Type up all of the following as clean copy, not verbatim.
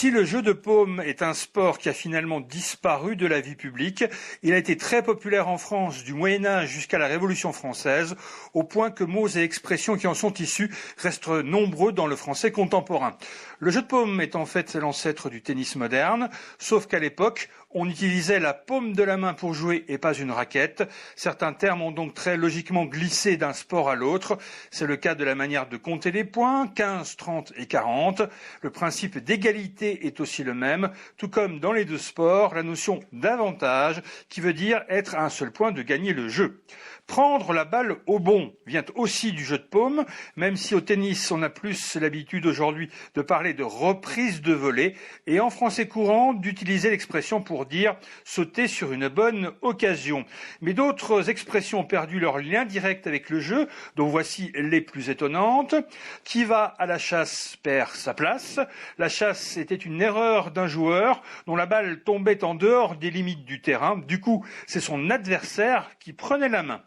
Si le jeu de paume est un sport qui a finalement disparu de la vie publique, il a été très populaire en France du Moyen-Âge jusqu'à la Révolution française, au point que mots et expressions qui en sont issus restent nombreux dans le français contemporain. Le jeu de paume est en fait l'ancêtre du tennis moderne, sauf qu'à l'époque, on utilisait la paume de la main pour jouer et pas une raquette. Certains termes ont donc très logiquement glissé d'un sport à l'autre. C'est le cas de la manière de compter les points, 15, 30 et 40. Le principe d'égalité est aussi le même, tout comme dans les deux sports, la notion d'avantage qui veut dire être à un seul point de gagner le jeu. Prendre la balle au bond vient aussi du jeu de paume, même si au tennis on a plus l'habitude aujourd'hui de parler de reprise de volée et en français courant d'utiliser l'expression pour dire sauter sur une bonne occasion. Mais d'autres expressions ont perdu leur lien direct avec le jeu, dont voici les plus étonnantes. Qui va à la chasse perd sa place. La chasse était une erreur d'un joueur dont la balle tombait en dehors des limites du terrain. Du coup, c'est son adversaire qui prenait la main.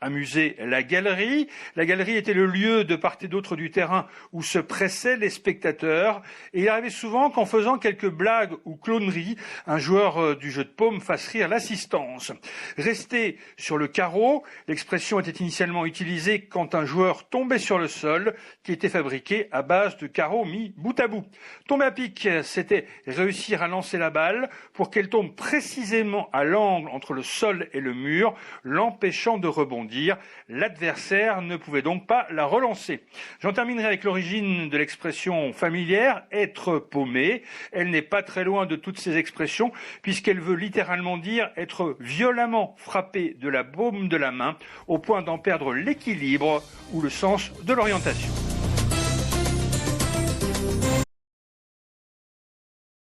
Amuser la galerie. La galerie était le lieu de part et d'autre du terrain où se pressaient les spectateurs. Et il arrivait souvent qu'en faisant quelques blagues ou clowneries, un joueur du jeu de paume fasse rire l'assistance. Rester sur le carreau. L'expression était initialement utilisée quand un joueur tombait sur le sol, qui était fabriqué à base de carreaux mis bout à bout. Tomber à pic, c'était réussir à lancer la balle pour qu'elle tombe précisément à l'angle entre le sol et le mur, l'empêchant de rebondir. L'adversaire ne pouvait donc pas la relancer. J'en terminerai avec l'origine de l'expression familière « être paumé ». Elle n'est pas très loin de toutes ces expressions puisqu'elle veut littéralement dire être violemment frappé de la paume de la main au point d'en perdre l'équilibre ou le sens de l'orientation.